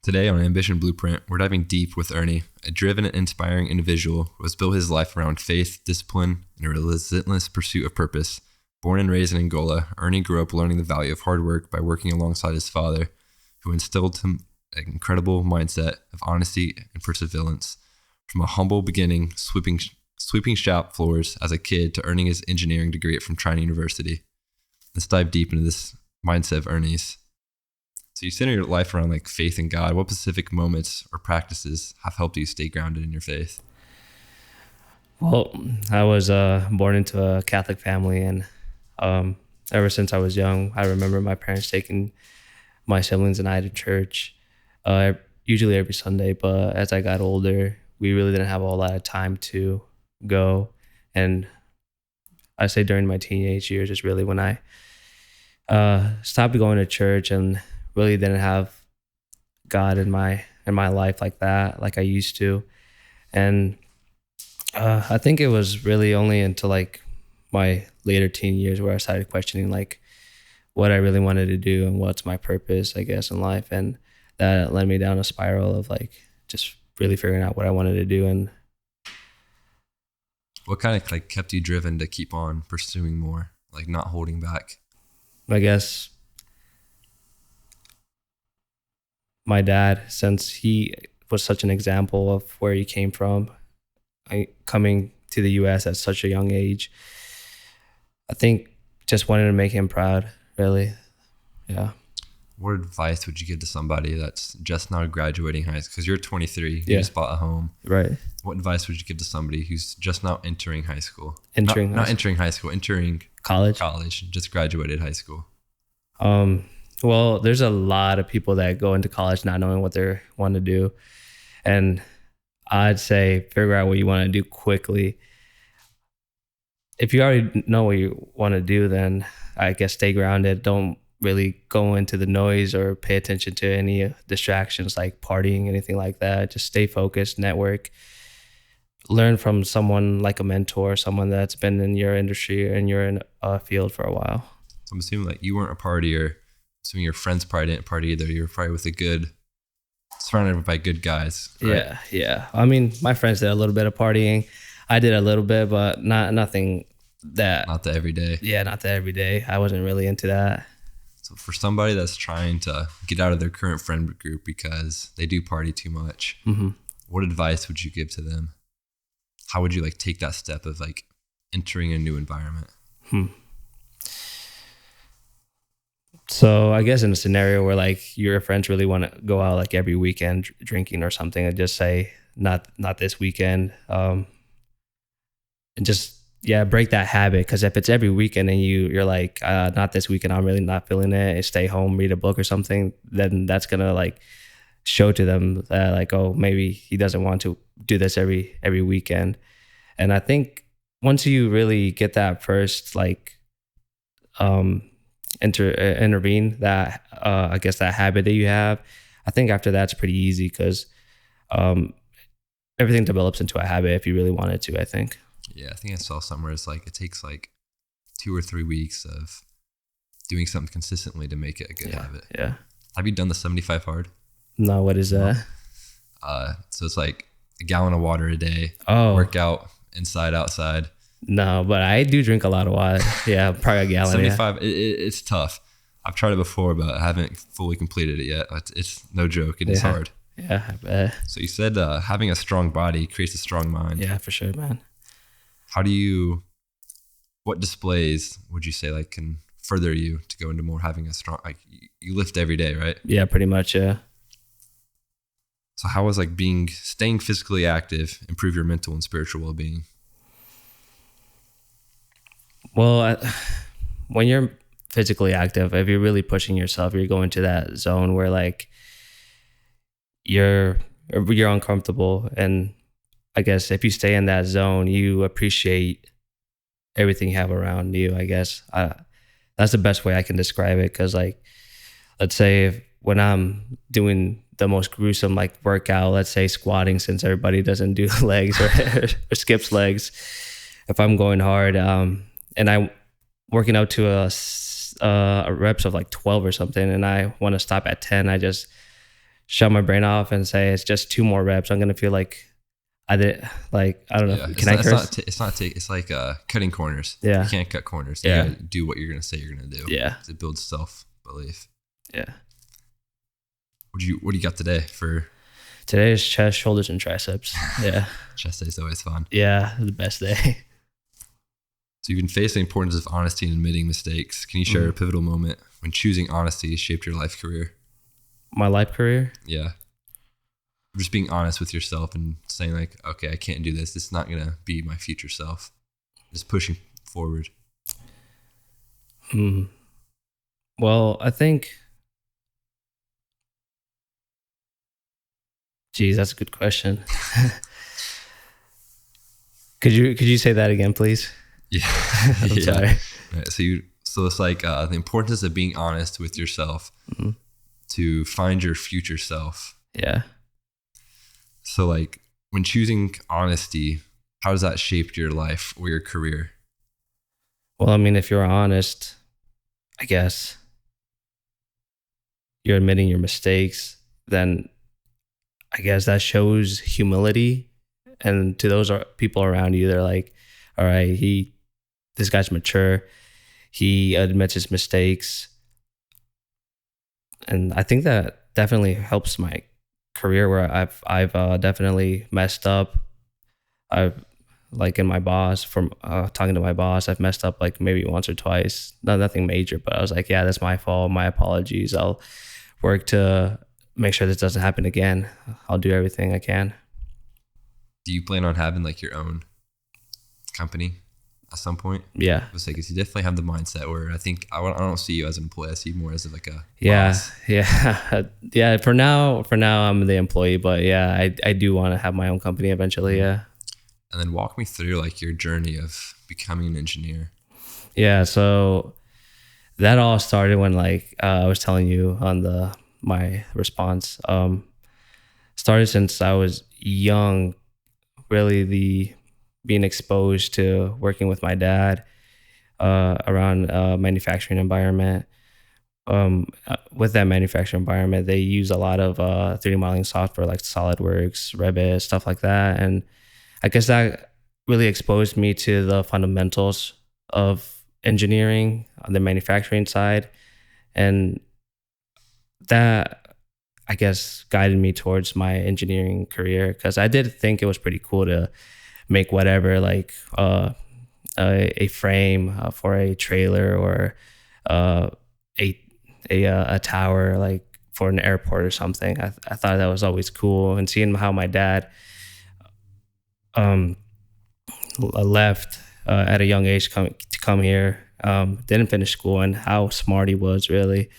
Today on Ambition Blueprint, we're diving deep with Ernie, a driven and inspiring individual who has built his life around faith, discipline, and a relentless pursuit of purpose. Born and raised in Angola, Ernie grew up learning the value of hard work by working alongside his father, who instilled him an incredible mindset of honesty and perseverance. From a humble beginning, sweeping shop floors as a kid to earning his engineering degree from China University. Let's dive deep into this mindset of Ernie's. So you center your life around like faith in God. What specific moments or practices have helped you stay grounded in your faith? Well, I was born into a Catholic family, and ever since I was young, I remember my parents taking my siblings and I to church, usually every Sunday. But as I got older, we really didn't have a whole lot of time to go. And I say during my teenage years is really when I stopped going to church and really didn't have God in my life like that, like I used to. And I think it was really only until like my later teen years where I started questioning like what I really wanted to do and what's my purpose, I guess, in life. And that led me down a spiral of like just really figuring out what I wanted to do. And what kind of like kept you driven to keep on pursuing more, like not holding back? I guess my dad, since he was such an example of where he came from, coming to the US at such a young age, I think just wanted to make him proud, really. Yeah. What advice would you give to somebody that's just now graduating high school? Because you're 23, you just bought a home. Right. What advice would you give to somebody who's just now entering high school? Entering college, just graduated high school. Well, there's a lot of people that go into college not knowing what they want to do. And I'd say figure out what you want to do quickly. If you already know what you want to do, then I guess stay grounded. Don't really go into the noise or pay attention to any distractions like partying, anything like that. Just stay focused, network, learn from someone like a mentor, someone that's been in your industry and you're in a field for a while. So I'm assuming like you weren't a partier. Assuming your friends probably didn't party either. You were probably with surrounded by good guys. Right? Yeah. I mean, my friends did a little bit of partying. I did a little bit, but nothing that. Not the everyday. Yeah, not the everyday. I wasn't really into that. So for somebody that's trying to get out of their current friend group because they do party too much, what advice would you give to them? How would you like take that step of like entering a new environment? So I guess in a scenario where like your friends really want to go out like every weekend drinking or something, I'd just say not this weekend, and just break that habit. Because if it's every weekend and you're like not this weekend, I'm really not feeling it, stay home, read a book or something, then that's gonna like show to them that like, oh, maybe he doesn't want to do this every weekend. And I think once you really get that first like intervene that I guess that habit that you have, I think after that's pretty easy because everything develops into a habit if you really want it to, I think. Yeah, I think I saw somewhere it's like it takes like 2 or 3 weeks of doing something consistently to make it a good habit. Yeah. Have you done the 75 hard? No, what is that? So it's like a gallon of water a day. Oh. Workout inside, outside. No, but I do drink a lot of water. Yeah, probably a gallon. 75, it's tough. I've tried it before, but I haven't fully completed it yet. It's no joke. It is hard. Yeah, I bet. So you said having a strong body creates a strong mind. Yeah, for sure, man. What displays would you say like can further you to go into more having a strong, like you lift every day, right? Yeah, pretty much, yeah. So how was like staying physically active improve your mental and spiritual well-being? Well, when you're physically active, if you're really pushing yourself, you're going to that zone where like you're uncomfortable. And I guess if you stay in that zone, you appreciate everything you have around you, I guess. That's the best way I can describe it. Because like, let's say when I'm doing the most gruesome like workout, let's say squatting, since everybody doesn't do legs or skips legs, if I'm going hard, and I'm working out to a reps of like 12 or something, and I want to stop at 10, I just shut my brain off and say it's just 2 more reps, I'm gonna feel like I did, like, I don't know. Yeah, Can I curse? it's like cutting corners. Yeah. You can't cut corners. You Yeah. gotta do what you're gonna say you're gonna do. Yeah. It builds self belief. Yeah. What do you got today for? Today is chest, shoulders, and triceps. Yeah. Chest day is always fun. Yeah, the best day. So you've been facing the importance of honesty and admitting mistakes. Can you share a pivotal moment when choosing honesty shaped your life career? My life career? Yeah. Just being honest with yourself and saying like, okay, I can't do this. It's not going to be my future self. Just pushing forward. Well, I think, geez, that's a good question. Could you say that again, please? Yeah. I'm sorry. Right. So it's like the importance of being honest with yourself to find your future self. Yeah. So like when choosing honesty, how does that shape your life or your career? Well, I mean, if you're honest, I guess you're admitting your mistakes, then I guess that shows humility. And to those people around you, they're like, all right, this guy's mature. He admits his mistakes. And I think that definitely helps my career, where I've definitely messed up. I've, like, in my boss, from talking to my boss, I've messed up like maybe once or twice. Nothing major, but I was like, yeah, that's my fault. My apologies. I'll work to make sure this doesn't happen again. I'll do everything I can. Do you plan on having like your own company at some point? Yeah. Because you definitely have the mindset where I think I don't see you as an employee. I see you more as like a boss. Yeah. Yeah. For now I'm the employee, but yeah, I do want to have my own company eventually. Yeah. And then walk me through like your journey of becoming an engineer. Yeah. So that all started when, like, I was telling you on my response, started since I was young, really being exposed to working with my dad around manufacturing environment. With that manufacturing environment, they use a lot of 3D modeling software like SolidWorks, Revit, stuff like that. And I guess that really exposed me to the fundamentals of engineering on the manufacturing side. And that, I guess, guided me towards my engineering career, because I did think it was pretty cool to make whatever, like a frame for a trailer, or a tower, like for an airport or something. I thought that was always cool. And seeing how my dad left at a young age to come here, didn't finish school, and how smart he was really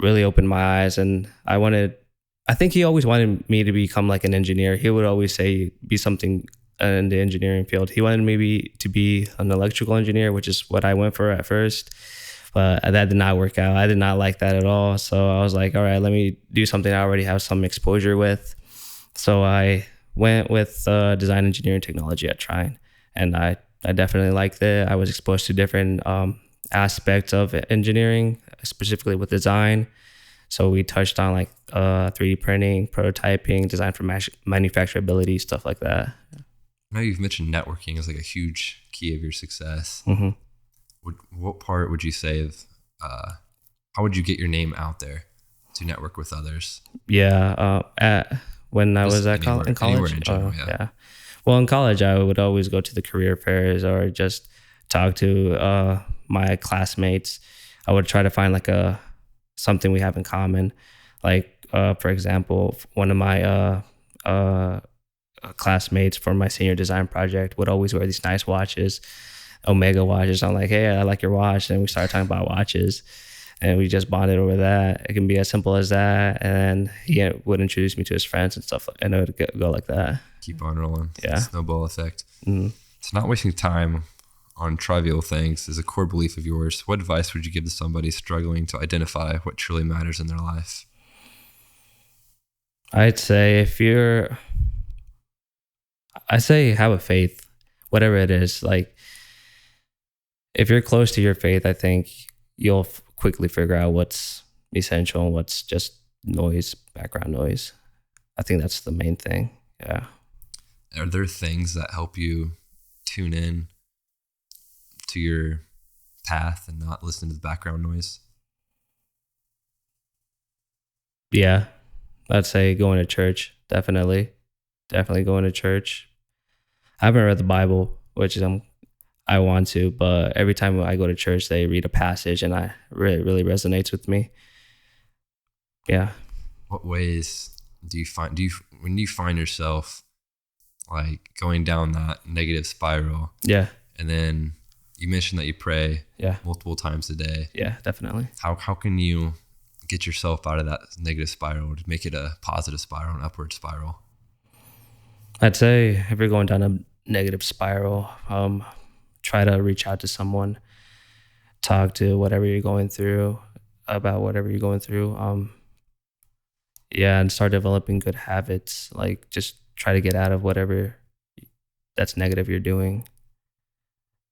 opened my eyes. And I think he always wanted me to become like an engineer. He would always say, be something in the engineering field. He wanted me to be an electrical engineer, which is what I went for at first. But that did not work out. I did not like that at all. So I was like, all right, let me do something I already have some exposure with. So I went with design engineering technology at Trine. And I definitely liked it. I was exposed to different aspects of engineering, specifically with design. So we touched on like 3D printing, prototyping, design for manufacturability, stuff like that. I know you've mentioned networking as like a huge key of your success. Mm-hmm. What part would you say of how would you get your name out there to network with others? Yeah, when I was in college. In general, yeah. Well, in college, I would always go to the career fairs or just talk to my classmates. I would try to find like something we have in common. Like, for example, one of my classmates for my senior design project would always wear these nice watches, Omega watches. I'm like, hey, I like your watch. And we started talking about watches, and we just bonded over that. It can be as simple as that. And he would introduce me to his friends and stuff, and it would go like that. Keep on rolling. Yeah. Snowball effect. Mm. So not wasting time on trivial things is a core belief of yours. What advice would you give to somebody struggling to identify what truly matters in their life? I'd say have a faith, whatever it is. Like, if you're close to your faith, I think you'll quickly figure out what's essential and what's just noise, background noise. I think that's the main thing. Yeah. Are there things that help you tune in to your path and not listen to the background noise? Yeah. I'd say going to church. Definitely going to church. I haven't read the Bible, which is I want to, but every time I go to church, they read a passage, and it really resonates with me. Yeah. What ways do you when you find yourself like going down that negative spiral? Yeah. And then you mentioned that you pray Yeah. multiple times a day. Yeah, definitely. How can you get yourself out of that negative spiral to make it a positive spiral, an upward spiral? I'd say if you're going down a negative spiral, try to reach out to someone, talk to whatever you're going through about whatever you're going through. Yeah, and start developing good habits. Like just try to get out of whatever that's negative you're doing.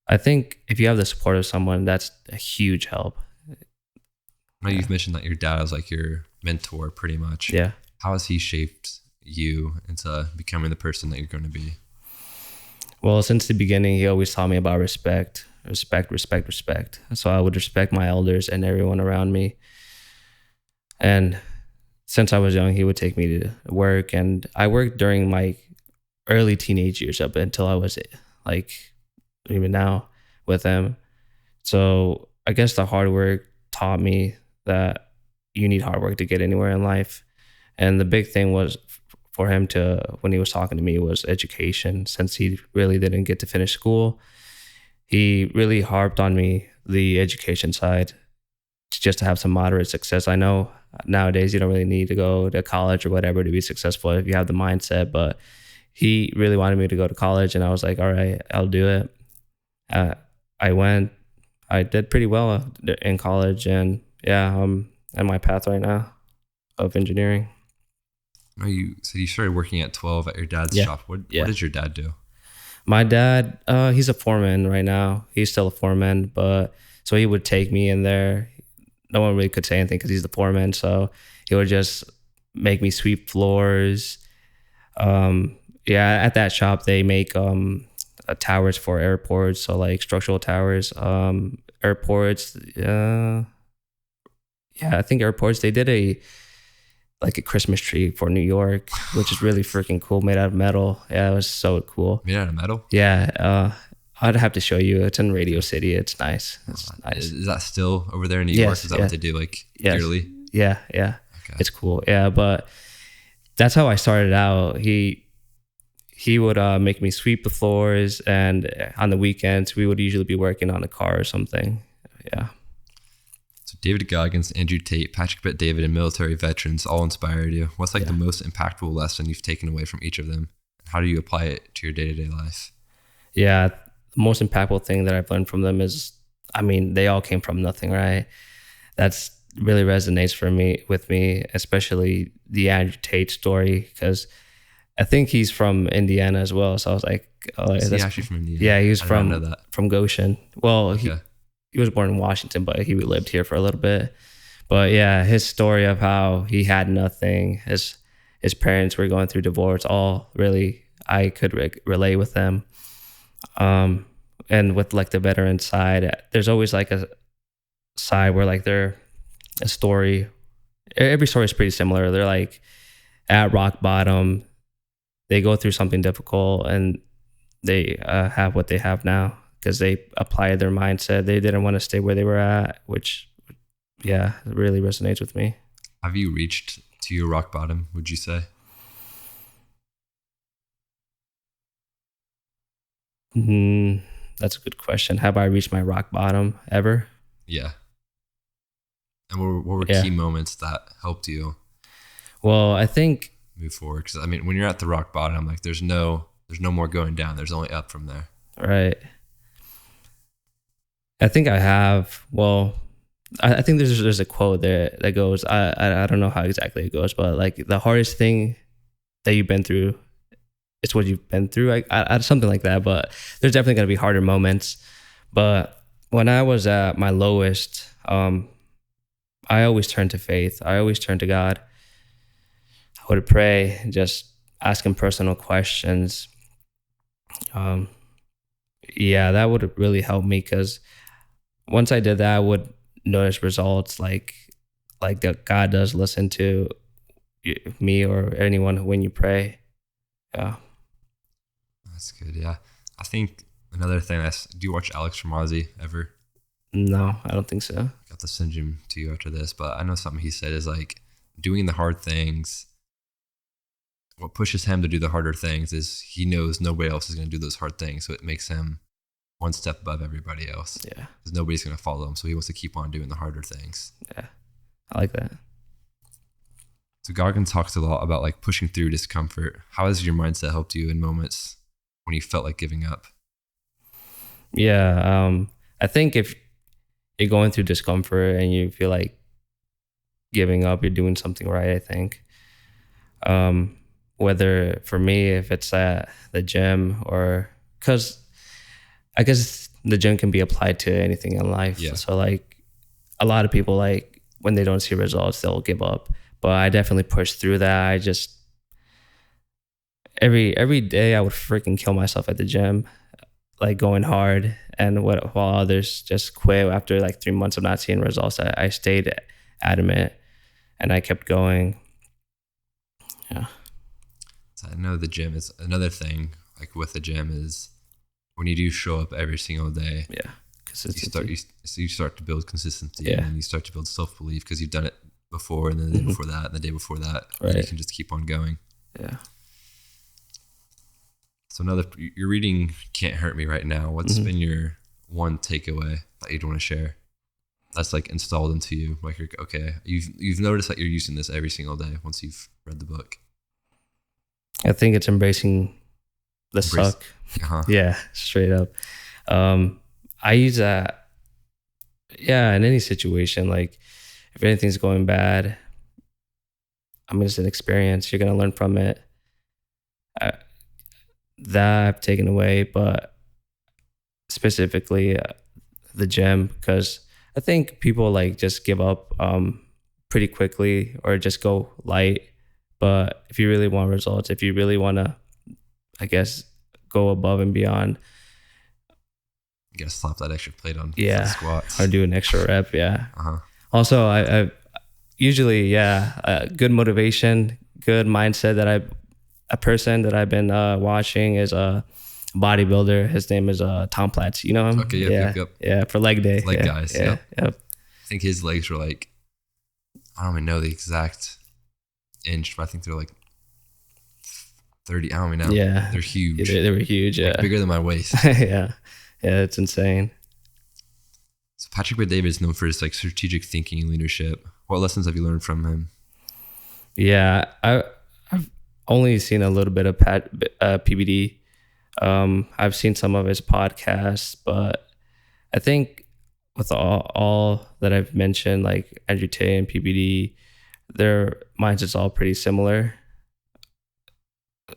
I think if you have the support of someone, that's a huge help. I know you've mentioned that your dad was like your mentor pretty much. Yeah. How has he shaped you into becoming the person that you're going to be? Well, since the beginning, he always taught me about respect. So I would respect my elders and everyone around me. And since I was young, he would take me to work, and I worked during my early teenage years up until I was like even now with him. So I guess the hard work taught me that you need hard work to get anywhere in life. And the big thing was for him when he was talking to me, was education. Since he really didn't get to finish school, he really harped on me the education side just to have some moderate success. I know nowadays you don't really need to go to college or whatever to be successful if you have the mindset, but he really wanted me to go to college, and I was like, all right, I'll do it. I did pretty well in college, and yeah, I'm on my path right now of engineering. Oh, you said you started working at 12 at your dad's shop. What did your dad do? My dad, he's a foreman right now. He's still a foreman, but so he would take me in there. No one really could say anything because he's the foreman. So he would just make me sweep floors. At that shop, they make towers for airports. So like structural towers, airports. I think airports, they did a Christmas tree for New York, which is really freaking cool, made out of metal. Yeah, it was so cool. Made out of metal? Yeah. I'd have to show you. It's in Radio City. It's nice. It's nice. Is that still over there in New York? Is that what they do yearly? Yeah. Okay. It's cool. Yeah, but that's how I started out. He would make me sweep the floors, and on the weekends we would usually be working on a car or something. Yeah. So David Goggins, Andrew Tate, Patrick Bet-David, and military veterans all inspired you. What's the most impactful lesson you've taken away from each of them? How do you apply it to your day-to-day life? Yeah, the most impactful thing that I've learned from them is, they all came from nothing, right? That's really resonates with me, especially the Andrew Tate story, because I think he's from Indiana as well. So I was like, is he actually from Indiana? Yeah, he was from Goshen. Well, okay. He was born in Washington, but he lived here for a little bit. But yeah, his story of how he had nothing, his parents were going through divorce, all really, I could relate with them. And with the veteran side, there's always a side where they're a story. Every story is pretty similar. They're at rock bottom. They go through something difficult, and they have what they have now because they applied their mindset. They didn't want to stay where they were at, which, really resonates with me. Have you reached to your rock bottom, would you say? That's a good question. Have I reached my rock bottom ever? Yeah. And what were key moments that helped you? Well, I think move forward, because when you're at the rock bottom, there's no more going down. There's only up from there. Right. I think I have. Well, I think there's a quote there that goes, I don't know how exactly it goes, but the hardest thing that you've been through, it's what you've been through. I something like that. But there's definitely going to be harder moments. But when I was at my lowest, I always turned to faith. I always turned to God. would pray, just asking personal questions. Um, yeah, that would really help me, because once I did that, I would notice results, like that God does listen to me or anyone when you pray. Yeah. That's good. Yeah. I think another thing do you watch Alex Ramosi ever? No, I don't think so. I have to send him to you after this, but I know something he said is like doing the hard things. What pushes him to do the harder things is he knows nobody else is going to do those hard things. So it makes him one step above everybody else. Yeah. Because nobody's going to follow him. So he wants to keep on doing the harder things. Yeah. I like that. So Goggin talks a lot about like pushing through discomfort. How has your mindset helped you in moments when you felt like giving up? Yeah. I think if you're going through discomfort and you feel like giving up, you're doing something right, I think. Whether for me, if it's at the gym, or because I guess the gym can be applied to anything in life. Yeah. So like a lot of people, like when they don't see results, they'll give up. But I definitely push through that. I just every day I would freaking kill myself at the gym, like going hard. And while others just quit after like 3 months of not seeing results, I stayed adamant and I kept going. Yeah. So I know the gym is another thing. Like with the gym is when you do show up every single day. Yeah. You start to build consistency, Yeah. and then you start to build self-belief because you've done it before, and then the day before that, and the day before that. Right. And you can just keep on going. Yeah. So you're reading Can't Hurt Me right now. What's been your one takeaway that you'd want to share that's like installed into you? Like, you've noticed that you're using this every single day once you've read the book. I think it's embracing the suck. Uh-huh. Yeah, straight up. I use that, yeah, in any situation. Like if anything's going bad, I mean, it's an experience. You're going to learn from it. That I've taken away, but specifically the gym, because I think people like just give up pretty quickly or just go light. But if you really want results, if you really want to, I guess, go above and beyond, you gotta slap that extra plate on squats or do an extra rep. Yeah. Uh-huh. Also, I usually, good motivation, good mindset that a person that I've been watching is a bodybuilder. His name is Tom Platz. You know him? Okay, yep. Yeah, for leg day. Leg guys. Yeah. Yep. I think his legs were like, I don't even know the exact inch, but I think they're like 30. I don't even know. Yeah. They're huge. They were huge. Yeah. Like bigger than my waist. Yeah. Yeah, it's insane. So Patrick Bet-David is known for his like strategic thinking and leadership. What lessons have you learned from him? Yeah, I've only seen a little bit of PBD. I've seen some of his podcasts, but I think with all that I've mentioned, like Andrew Tate and PBD, their mindsets all pretty similar.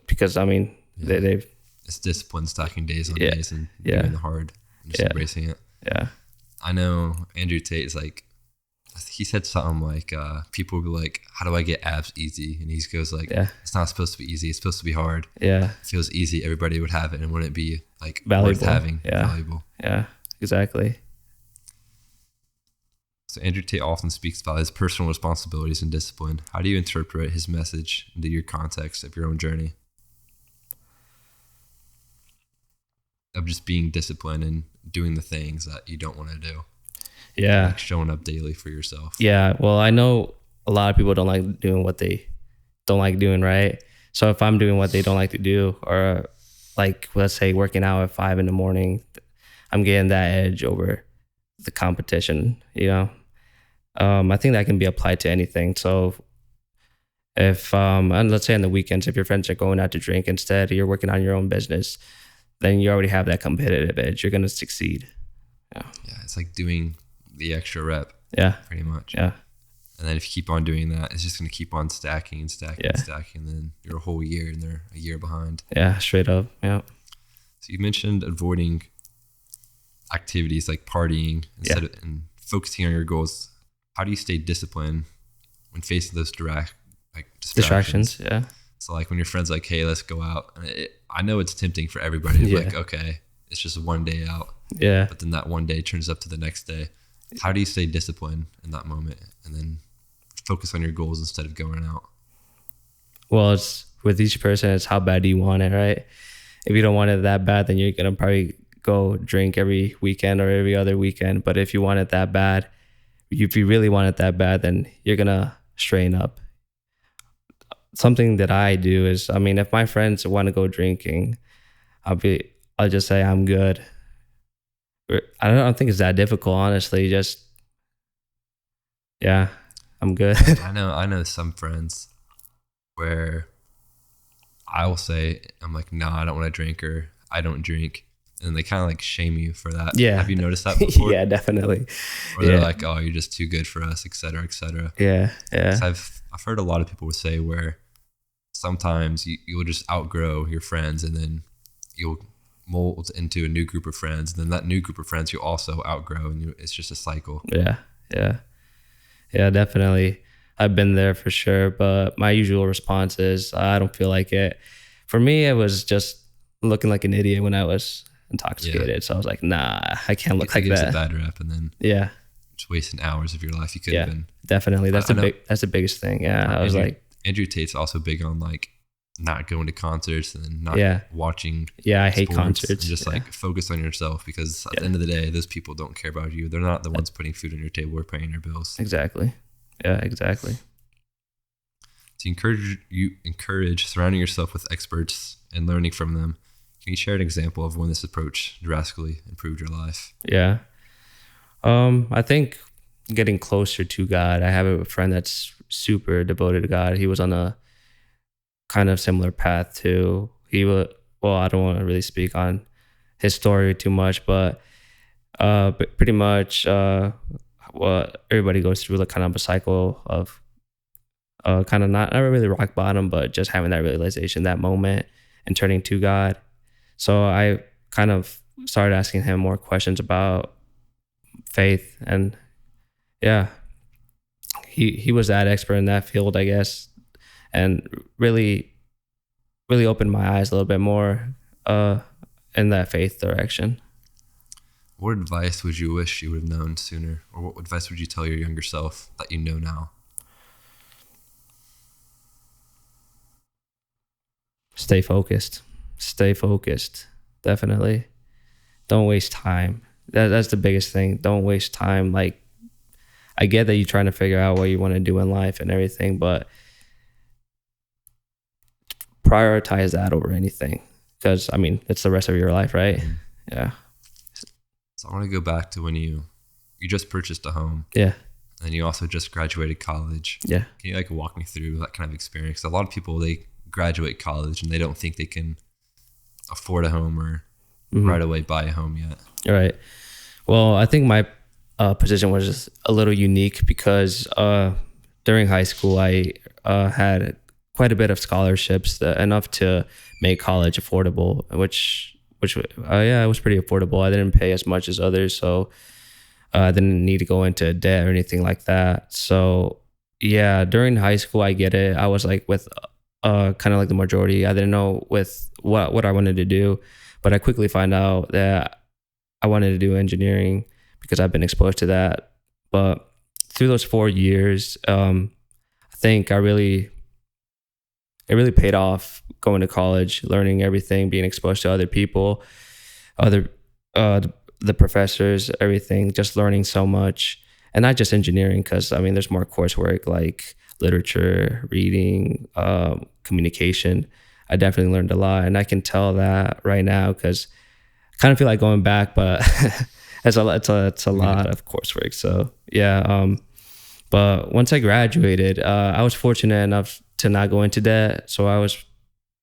Because I mean, they've it's discipline, stacking days on days, and doing the hard, and just embracing it. Yeah, I know Andrew Tate is like, he said something like, people will be like, how do I get abs easy? And he goes like, it's not supposed to be easy. It's supposed to be hard. Yeah. If it feels easy, everybody would have it, and wouldn't it be like valuable. Worth having, valuable. Yeah, exactly. So Andrew Tate often speaks about his personal responsibilities and discipline. How do you interpret his message into your context of your own journey? Of just being disciplined and doing the things that you don't want to do. Yeah. Like showing up daily for yourself. Yeah. Well, I know a lot of people don't like doing what they don't like doing, right? So if I'm doing what they don't like to do, or like, let's say working out at 5 a.m, I'm getting that edge over the competition, you know? I think that can be applied to anything. So if, and let's say on the weekends, if your friends are going out to drink instead, you're working on your own business, then you already have that competitive edge. You're going to succeed. Yeah. Yeah. It's like doing the extra rep. Yeah. Pretty much. Yeah. And then if you keep on doing that, it's just going to keep on stacking and stacking and stacking. And then you're a whole year and they're a year behind. Yeah. Straight up. Yeah. So you mentioned avoiding activities like partying instead of, and focusing on your goals. How do you stay disciplined when facing those like Distractions. Yeah. So like when your friend's like, hey, let's go out. And I know it's tempting for everybody to be like, okay, it's just one day out. Yeah. But then that one day turns up to the next day. How do you stay disciplined in that moment and then focus on your goals instead of going out? Well, it's with each person, it's how bad do you want it, right? If you don't want it that bad, then you're going to probably go drink every weekend or every other weekend. But if you want it that bad, if you really want it that bad, then you're going to strain up. Something that I do is, I mean, if my friends want to go drinking, I'll just say I'm good. I don't think it's that difficult, honestly. Just, yeah, I'm good. I know some friends where I will say, I'm like, no, I don't want to drink, or I don't drink. And they kind of like shame you for that. Yeah. Have you noticed that before? Yeah, definitely. Or they're like, oh, you're just too good for us, et cetera, et cetera. Yeah. Yeah. So I've heard a lot of people would say where sometimes you'll just outgrow your friends, and then you'll mold into a new group of friends. And then that new group of friends you'll also outgrow, and it's just a cycle. Yeah. Yeah. Yeah, definitely. I've been there for sure. But my usual response is, I don't feel like it. For me, it was just looking like an idiot when I was intoxicated. Yeah. So I was like, nah, I can't look like that. It gives a bad rep, and then just wasting hours of your life. You could have been. Definitely. That's the biggest thing. Yeah. I was like, Andrew Tate's also big on like not going to concerts and not watching. Yeah, I hate concerts. And just like focus on yourself, because at the end of the day, those people don't care about you. They're not the ones putting food on your table or paying your bills. Exactly. Yeah, exactly. To encourage surrounding yourself with experts and learning from them. Can you share an example of when this approach drastically improved your life? Yeah. I think getting closer to God. I have a friend that's super devoted to God. He was on a kind of similar path too. I don't want to really speak on his story too much, but pretty much everybody goes through like kind of a cycle of kind of not really rock bottom, but just having that realization, that moment, and turning to God. So I kind of started asking him more questions about faith, and he was that expert in that field, I guess, and really opened my eyes a little bit more in that faith direction. What advice would you wish you would have known sooner, or what advice would you tell your younger self that you know now? Stay focused. Definitely. Don't waste time. That's the biggest thing. Don't waste time. Like, I get that you're trying to figure out what you want to do in life and everything, but prioritize that over anything, because I mean, it's the rest of your life, right? Mm-hmm. Yeah. So I want to go back to when you just purchased a home. Yeah. And you also just graduated college. Yeah. Can you like walk me through that kind of experience? A lot of people, they graduate college and they don't think they can afford a home or right away buy a home yet. All right. Well, I think my position was just a little unique because during high school, I had quite a bit of scholarships, enough to make college affordable, which it was pretty affordable. I didn't pay as much as others, so I didn't need to go into debt or anything like that. So yeah, during high school, I get it. I was like with kind of like the majority. I didn't know with what I wanted to do, but I quickly find out that I wanted to do engineering because I've been exposed to that. But through those 4 years, I think it really paid off going to college, learning everything, being exposed to other people, the professors, everything, just learning so much. And not just engineering, because I mean, there's more coursework like literature, reading, communication. I definitely learned a lot, and I can tell that right now because I kind of feel like going back, but it's a lot of coursework. So yeah, but once I graduated, I was fortunate enough to not go into debt, so I was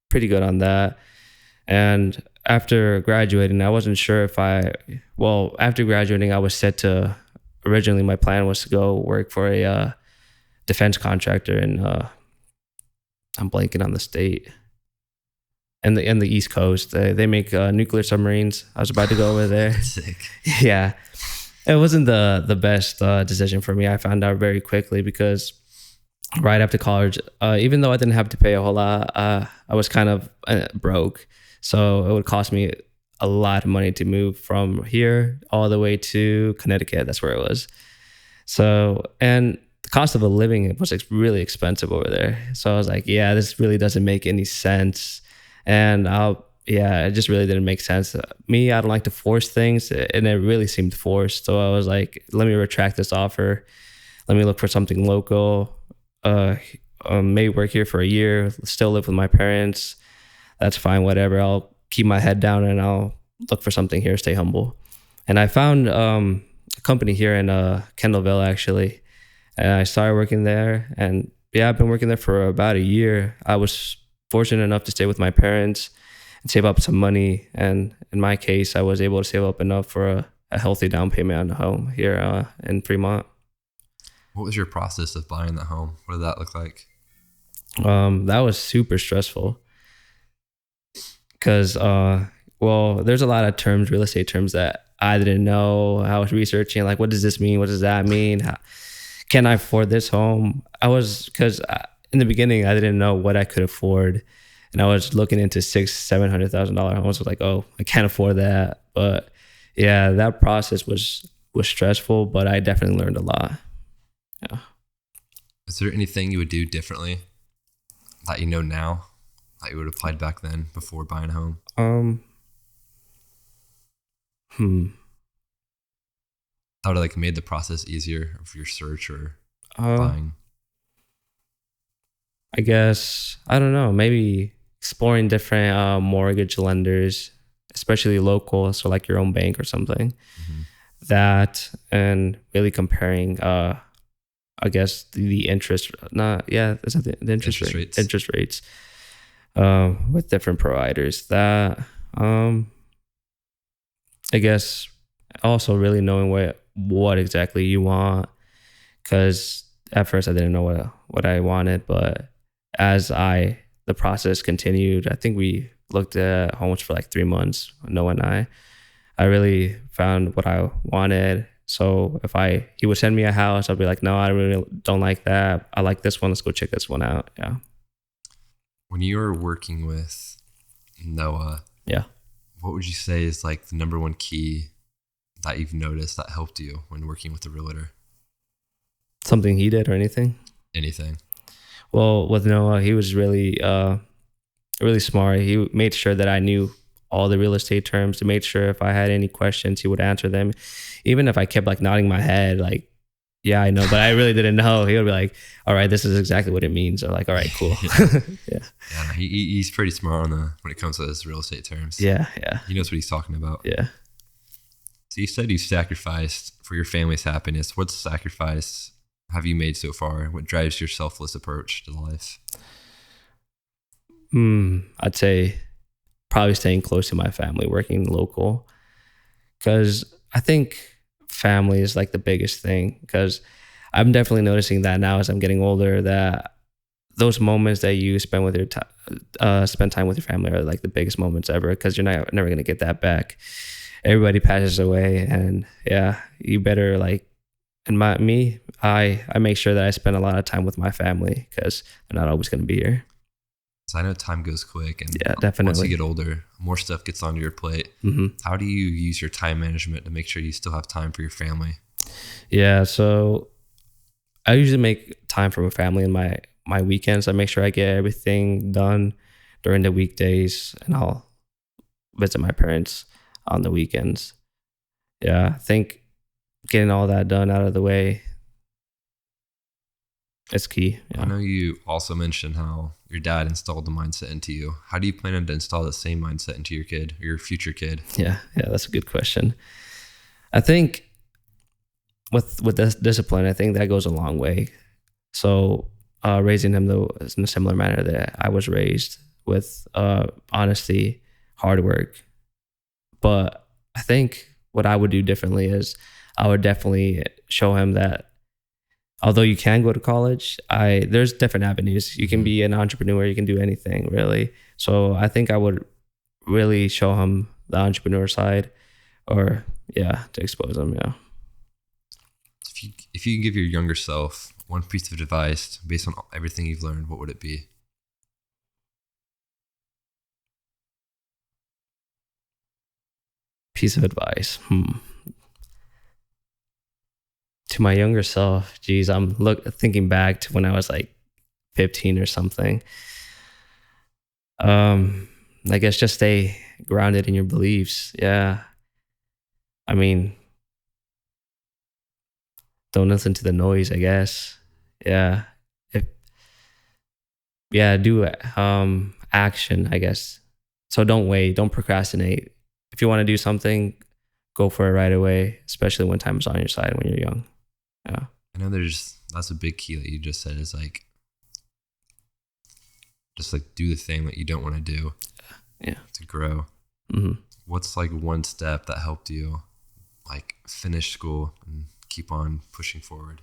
pretty good on that. And after graduating, I wasn't sure if after graduating, I was set to, originally my plan was to go work for a defense contractor in, I'm blanking on the state, and the East Coast. They make nuclear submarines. I was about to go over there. Sick. Yeah. It wasn't the best decision for me. I found out very quickly because right after college, even though I didn't have to pay a whole lot, I was kind of broke. So it would cost me a lot of money to move from here all the way to Connecticut. That's where it was. So, and the cost of a living was really expensive over there. So I was like, yeah, this really doesn't make any sense. And it just really didn't make sense. Me, I don't like to force things, and it really seemed forced. So I was like, let me retract this offer. Let me look for something local. Maybe work here for a year, still live with my parents. That's fine, whatever. I'll keep my head down and I'll look for something here, stay humble. And I found a company here in Kendallville, actually. And I started working there. And yeah, I've been working there for about a year. I was fortunate enough to stay with my parents and save up some money. And in my case, I was able to save up enough for a healthy down payment on a home here in Fremont. What was your process of buying the home? What did that look like? That was super stressful because, there's a lot of terms, real estate terms that I didn't know. I was researching, like, what does this mean? What does that mean? Can I afford this home? Because in the beginning, I didn't know what I could afford. And I was looking into $700,000 homes. I was like, oh, I can't afford that. But yeah, that process was stressful, but I definitely learned a lot. Yeah. Is there anything you would do differently that you know now that you would have applied back then before buying a home? That would have made the process easier of your search or buying? I guess, I don't know, maybe exploring different mortgage lenders, especially local, so like your own bank or something. Mm-hmm. That, and really comparing I guess the interest, the interest rates with different providers. That I guess also really knowing what exactly you want, because at first I didn't know what I wanted, but as the process continued, I think we looked at homes for like 3 months, Noah and I really found what I wanted. So if he would send me a house, I'd be like, no, I really don't like that. I like this one. Let's go check this one out. Yeah. When you were working with Noah, what would you say is like the number one key that you've noticed that helped you when working with a realtor? Something he did or anything? Anything. Well, with Noah, he was really, really smart. He made sure that I knew all the real estate terms, to make sure if I had any questions, he would answer them. Even if I kept like nodding my head, like, yeah, I know, but I really didn't know. He would be like, all right, this is exactly what it means. Or like, all right, cool. Yeah. He's pretty smart when it comes to those real estate terms. Yeah. He knows what he's talking about. Yeah. So you said you sacrificed for your family's happiness. What sacrifice have you made so far? What drives your selfless approach to life? I'd say probably staying close to my family, working local, because I think family is like the biggest thing. Because I'm definitely noticing that now as I'm getting older, that those moments that you spend with spend time with your family are like the biggest moments ever, because you're never gonna get that back. Everybody passes away, and yeah, you better I make sure that I spend a lot of time with my family, because they're not always gonna be here. So I know time goes quick, and yeah, definitely. Once you get older, more stuff gets onto your plate. Mm-hmm. How do you use your time management to make sure you still have time for your family? Yeah, so I usually make time for my family in my weekends. I make sure I get everything done during the weekdays, and I'll visit my parents on the weekends. Yeah, I think getting all that done out of the way is key. Yeah. I know you also mentioned how your dad installed the mindset into you. How do you plan to install the same mindset into your kid or your future kid? Yeah, that's a good question. I think with this discipline, I think that goes a long way. So raising him though in a similar manner that I was raised, with honesty, hard work. But I think what I would do differently is I would definitely show him that although you can go to college, there's different avenues. You can be an entrepreneur, you can do anything really. So I think I would really show him the entrepreneur side, or to expose him. Yeah. If you could give your younger self one piece of advice based on everything you've learned, what would it be? Piece of advice. To my younger self, geez, I'm thinking back to when I was like 15 or something. I guess just stay grounded in your beliefs. Yeah. I mean, don't listen to the noise, I guess. Yeah. If do action, I guess. So don't wait, don't procrastinate. If you want to do something, go for it right away, especially when time is on your side when you're young. Yeah. I know that's a big key that you just said is like, just like do the thing that you don't want to do. Yeah. To grow. Mm-hmm. What's like one step that helped you like finish school and keep on pushing forward?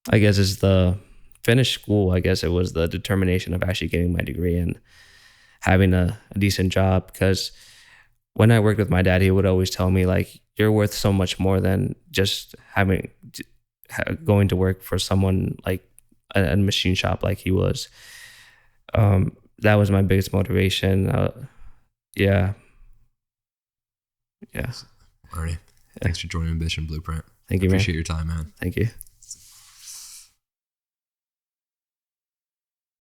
I guess it's the finish school. I guess it was the determination of actually getting my degree and having a decent job. Because when I worked with my dad, he would always tell me like, you're worth so much more than just going to work for someone like a machine shop like he was. That was my biggest motivation. Yeah. Ernie, thanks for joining Ambition Blueprint. Thank you, man. Appreciate your time, man. Thank you.